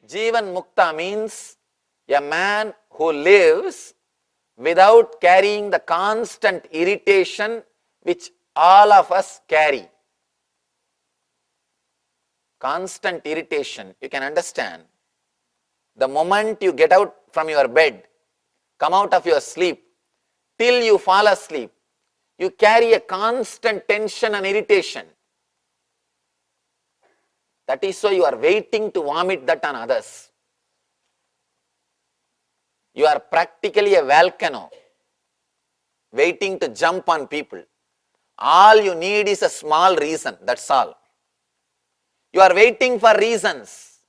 Jivan Mukta means a man who lives without carrying the constant irritation which all of us carry. Constant irritation, you can understand. The moment you get out from your bed, come out of your sleep, till you fall asleep, you carry a constant tension and irritation. That is why you are waiting to vomit that on others. You are practically a volcano, waiting to jump on people. All you need is a small reason, that's all. You are waiting for reasons.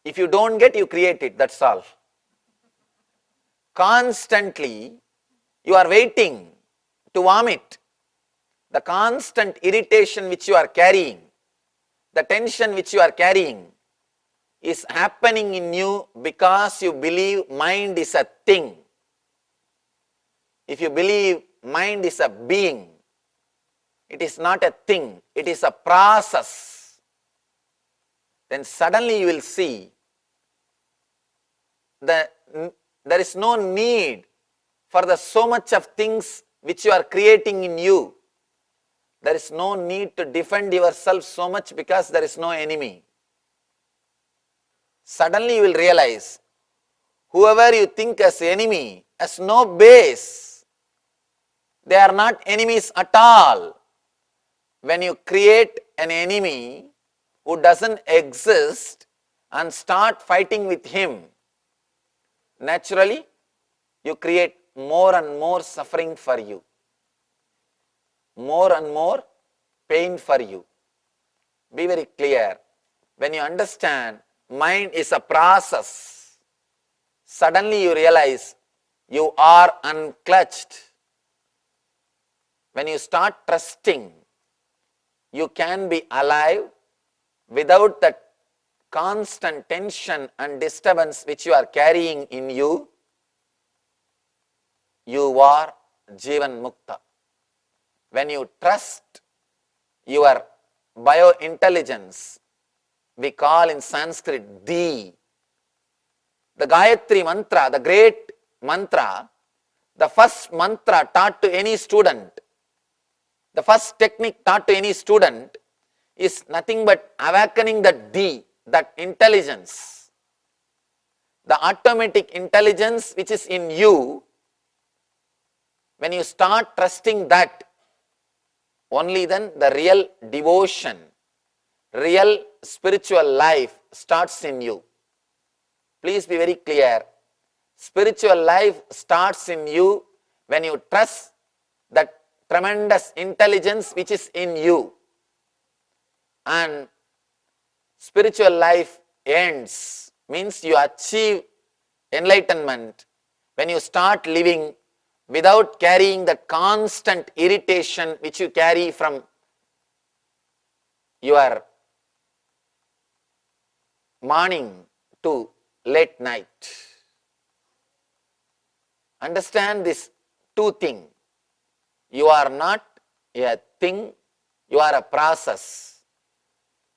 If you don't get, you create it, that's all. Constantly, you are waiting to vomit. The constant irritation which you are carrying, the tension which you are carrying is happening in you because you believe mind is a thing. If you believe mind is a being, it is not a thing, it is a process. Then suddenly you will see that there is no need for the so much of things which you are creating in you. There is no need to defend yourself so much because there is no enemy. Suddenly you will realize, whoever you think as enemy has no base. They are not enemies at all. When you create an enemy who doesn't exist and start fighting with him, naturally you create more and more suffering for you, more and more pain for you. Be very clear. When you understand mind is a process, suddenly you realize you are unclutched. When you start trusting, you can be alive without that constant tension and disturbance which you are carrying in you. You are Jivan Mukta. When you trust your biointelligence, we call in Sanskrit the Gayatri mantra, the great mantra, the first mantra taught to any student, the first technique taught to any student is nothing but awakening that intelligence, the automatic intelligence which is in you. When you start trusting that, only then the real devotion, real spiritual life starts in you. Please be very clear. Spiritual life starts in you when you trust that tremendous intelligence which is in you. And spiritual life ends, means you achieve enlightenment when you start living without carrying the constant irritation which you carry from your morning to late night. Understand this two things. You are not a thing, you are a process.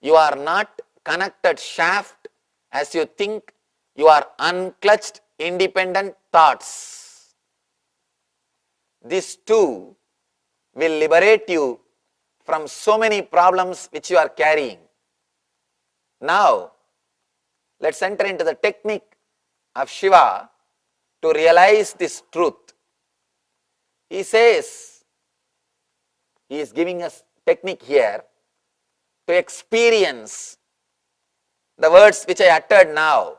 You are not connected shaft as you think, you are unclutched independent thoughts. These two will liberate you from so many problems which you are carrying. Now, let's enter into the technique of Shiva to realize this truth. He says, he is giving us technique here to experience the words which I uttered now,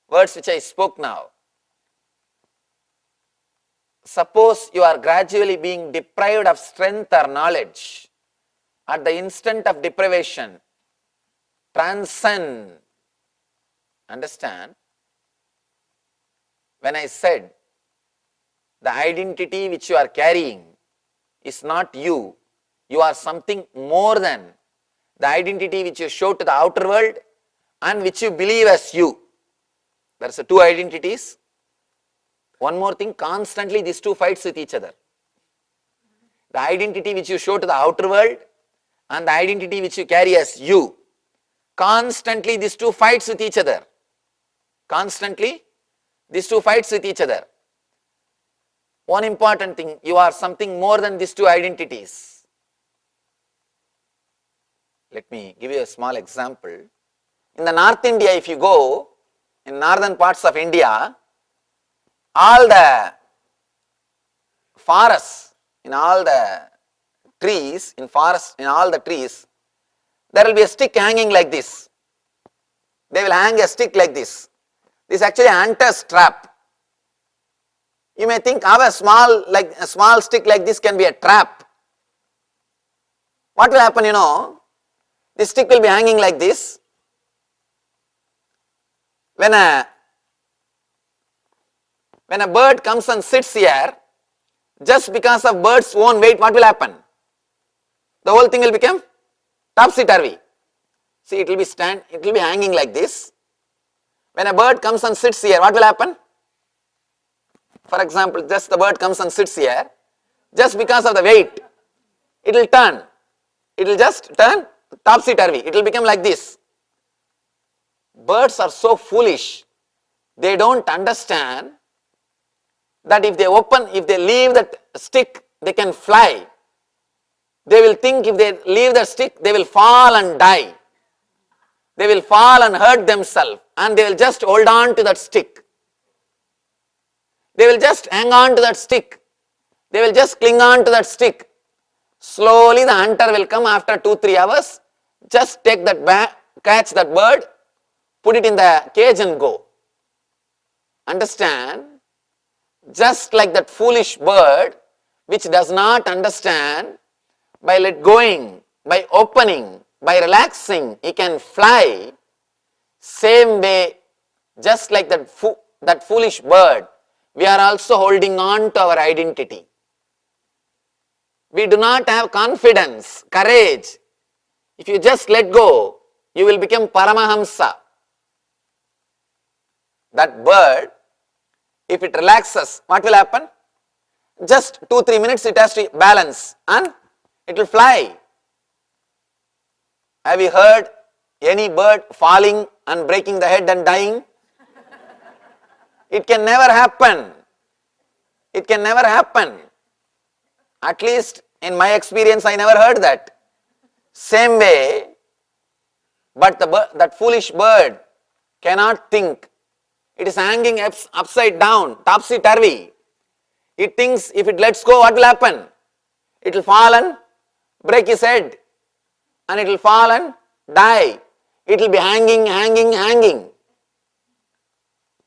words which I spoke now. Suppose you are gradually being deprived of strength or knowledge. At the instant of deprivation, transcend. Understand? When I said the identity which you are carrying is not you, you are something more than the identity which you show to the outer world and which you believe as you. There are two identities. One more thing, constantly these two fights with each other. The identity which you show to the outer world and the identity which you carry as you. Constantly these two fights with each other. Constantly these two fights with each other. One important thing, you are something more than these two identities. Let me give you a small example. In the North India, if you go, in northern parts of India, all the forests, in all the trees, in forests, in all the trees, there will be a stick hanging like this. They will hang a stick like this. This is actually a hunter's trap. You may think how a small stick like this can be a trap. What will happen, this stick will be hanging like this. When a bird comes and sits here, just because of bird's own weight, what will happen? The whole thing will become topsy-turvy. See, it will be hanging like this. When a bird comes and sits here, what will happen? For example, just the bird comes and sits here, just because of the weight, it will turn. It will just turn topsy-turvy. It will become like this. Birds are so foolish. They don't understand that if they leave that stick, they can fly. They will think if they leave the stick, they will fall and die. They will fall and hurt themselves, and they will just hold on to that stick. They will just hang on to that stick. They will just cling on to that stick. Slowly the hunter will come after 2-3 hours, just take that catch that bird, put it in the cage and go. Understand? Just like that foolish bird which does not understand, by let going, by opening, by relaxing, he can fly. Same way, just like that foolish bird, we are also holding on to our identity. We do not have confidence, courage. If you just let go, you will become Paramahamsa. That bird, if it relaxes, what will happen? Just 2-3 minutes it has to balance and it will fly. Have you heard any bird falling and breaking the head and dying? It can never happen. It can never happen. At least in my experience, I never heard that. Same way, but that foolish bird cannot think. It is hanging upside down, topsy-turvy. It thinks if it lets go, what will happen? It will fall and break his head. And it will fall and die. It will be hanging.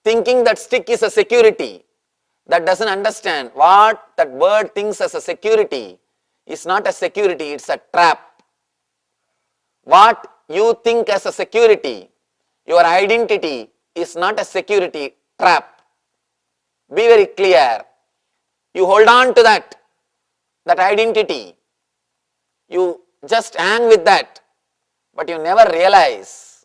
Thinking that stick is a security. That doesn't understand what that bird thinks as a security is not a security, it's a trap. What you think as a security, your identity is not a security, trap. Be very clear. You hold on to that identity. You just hang with that, but you never realize.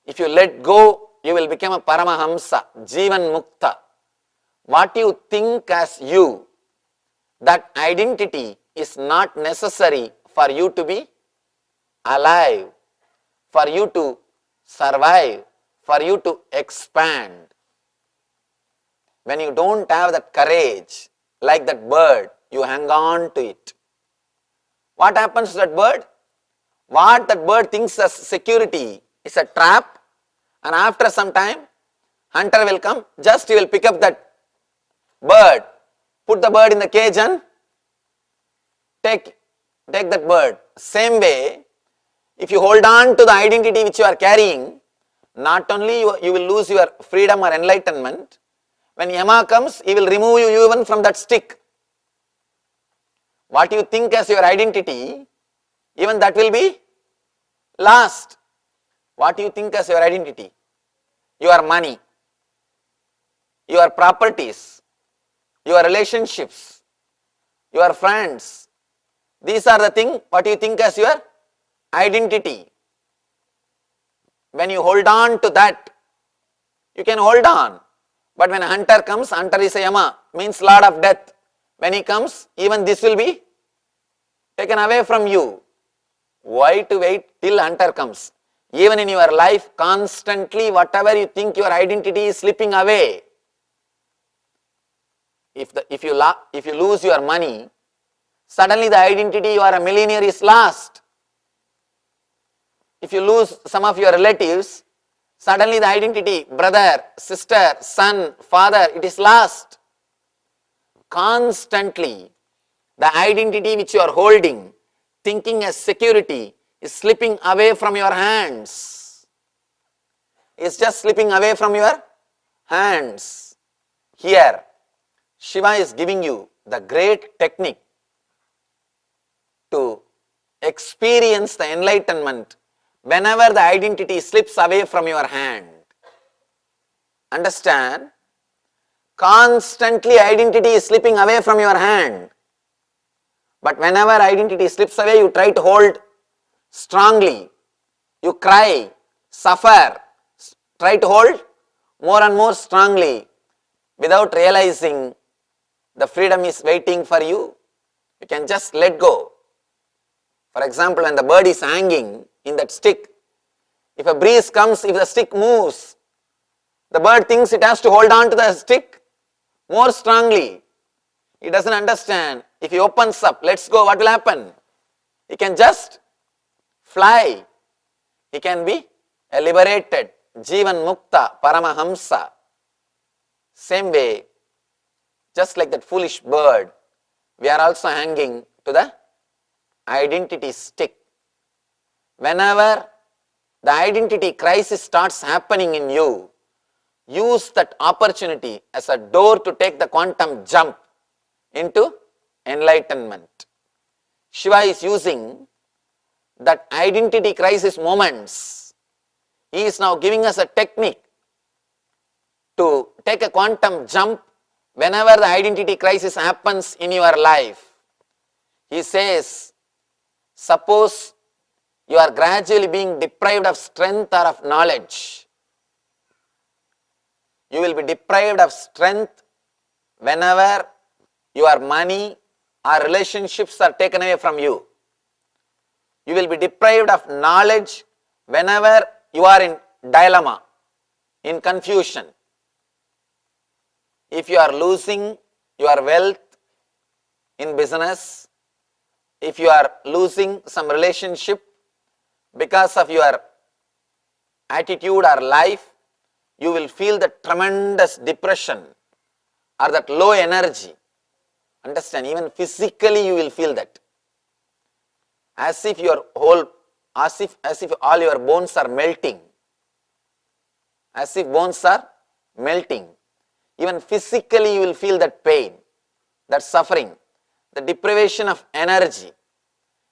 If you let go, you will become a Paramahamsa, Jivan Mukta. What you think as you, that identity is not necessary for you to be alive, for you to survive, for you to expand. When you don't have that courage, like that bird, you hang on to it. What happens to that bird? What that bird thinks as security is a trap, and after some time, hunter will come, just he will pick up that bird, put the bird in the cage and take that bird. Same way, if you hold on to the identity which you are carrying, not only you will lose your freedom or enlightenment, when Yama comes, he will remove you even from that stick. What you think as your identity, even that will be lost. What you think as your identity? Your money, your properties, your relationships, your friends. These are the things what you think as your identity. When you hold on to that, you can hold on. But when a hunter comes, hunter is a Yama, means Lord of Death. When he comes, even this will be taken away from you. Why to wait till hunter comes? Even in your life, constantly, whatever you think your identity is slipping away. If you lose your money, suddenly the identity you are a millionaire is lost. If you lose some of your relatives, suddenly the identity, brother, sister, son, father, it is lost. Constantly, the identity which you are holding, thinking as security, is slipping away from your hands. It's just slipping away from your hands. Here, Shiva is giving you the great technique to experience the enlightenment whenever the identity slips away from your hand. Understand? Constantly identity is slipping away from your hand. But whenever identity slips away, you try to hold strongly. You cry, suffer, try to hold more and more strongly without realizing the freedom is waiting for you. You can just let go. For example, when the bird is hanging in that stick, if a breeze comes, if the stick moves, the bird thinks it has to hold on to the stick more strongly. He doesn't understand. If he opens up, let's go, what will happen? He can just fly. He can be a liberated, Jivan Mukta, Paramahamsa. Same way, just like that foolish bird, we are also hanging to the identity stick. Whenever the identity crisis starts happening in you, use that opportunity as a door to take the quantum jump into enlightenment. Shiva is using that identity crisis moments. He is now giving us a technique to take a quantum jump whenever the identity crisis happens in your life. He says, suppose you are gradually being deprived of strength or of knowledge. You will be deprived of strength whenever your money or relationships are taken away from you. You will be deprived of knowledge whenever you are in dilemma, in confusion. If you are losing your wealth in business, if you are losing some relationship because of your attitude or life, you will feel the tremendous depression or that low energy. Understand, even physically you will feel that. As if all your bones are melting. As if bones are melting. Even physically you will feel that pain, that suffering, the deprivation of energy.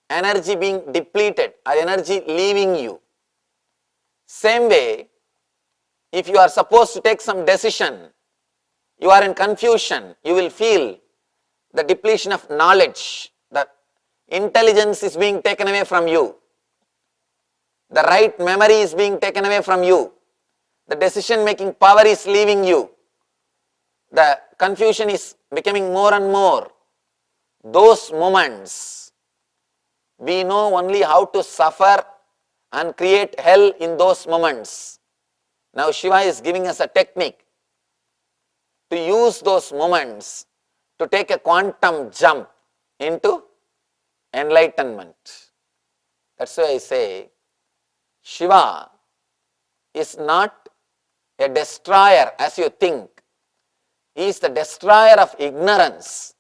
Energy being depleted or energy leaving you. Same way, if you are supposed to take some decision, you are in confusion, you will feel the depletion of knowledge, the intelligence is being taken away from you, the right memory is being taken away from you, the decision making power is leaving you, the confusion is becoming more and more. Those moments, we know only how to suffer and create hell in those moments. Now Shiva is giving us a technique to use those moments to take a quantum jump into enlightenment. That's why I say Shiva is not a destroyer as you think. He is the destroyer of ignorance.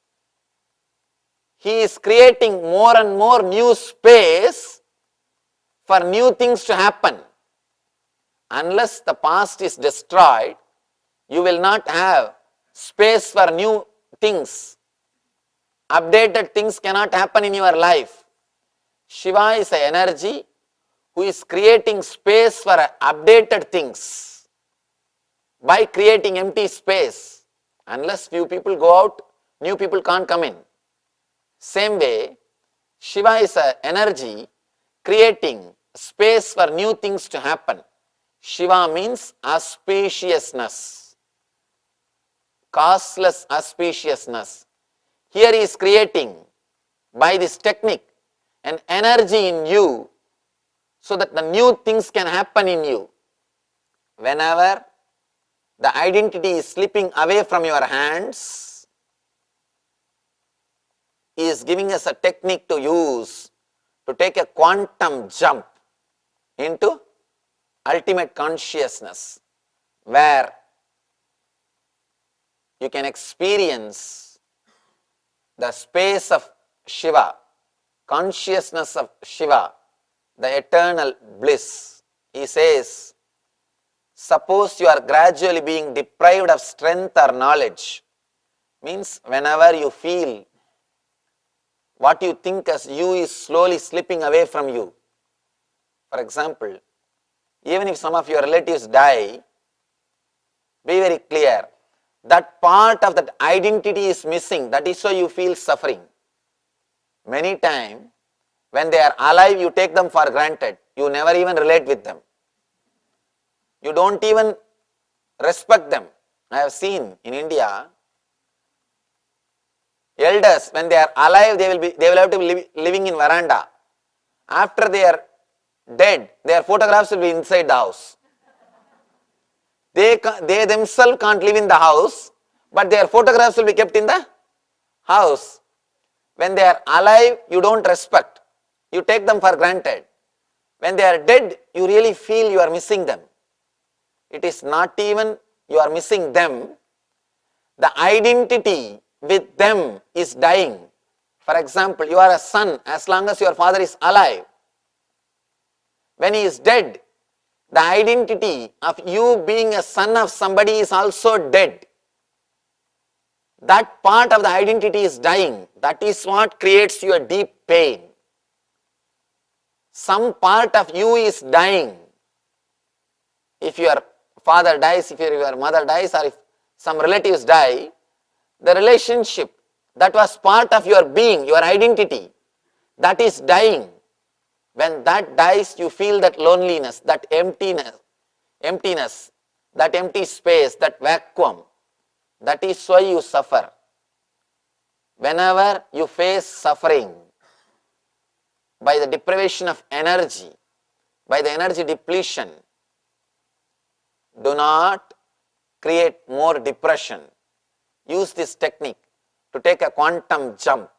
He is creating more and more new space for new things to happen. Unless the past is destroyed, you will not have space for new things. Updated things cannot happen in your life. Shiva is an energy who is creating space for updated things by creating empty space. Unless few people go out, new people can't come in. Same way, Shiva is an energy creating space for new things to happen. Shiva means auspiciousness, causeless auspiciousness. Here he is creating by this technique an energy in you so that the new things can happen in you. Whenever the identity is slipping away from your hands, he is giving us a technique to use to take a quantum jump into ultimate consciousness, where you can experience the space of Shiva, consciousness of Shiva, the eternal bliss. He says, suppose you are gradually being deprived of strength or knowledge, means whenever you feel what you think as you is slowly slipping away from you. For example, even if some of your relatives die, be very clear, that part of that identity is missing. That is why you feel suffering. Many times, when they are alive, you take them for granted. You never even relate with them. You don't even respect them. I have seen in India, elders, when they are alive, they will have to be living in veranda. After they are dead, their photographs will be inside the house. They themselves can't live in the house, but their photographs will be kept in the house. When they are alive, you don't respect. You take them for granted. When they are dead, you really feel you are missing them. It is not even you are missing them. The identity with them is dying. For example, you are a son as long as your father is alive. When he is dead, the identity of you being a son of somebody is also dead. That part of the identity is dying. That is what creates you a deep pain. Some part of you is dying. If your father dies, if your mother dies, or if some relatives die, the relationship that was part of your being, your identity, that is dying. When that dies, you feel that loneliness, that emptiness, that empty space, that vacuum. That is why you suffer. Whenever you face suffering by the deprivation of energy, by the energy depletion, do not create more depression. Use this technique to take a quantum jump.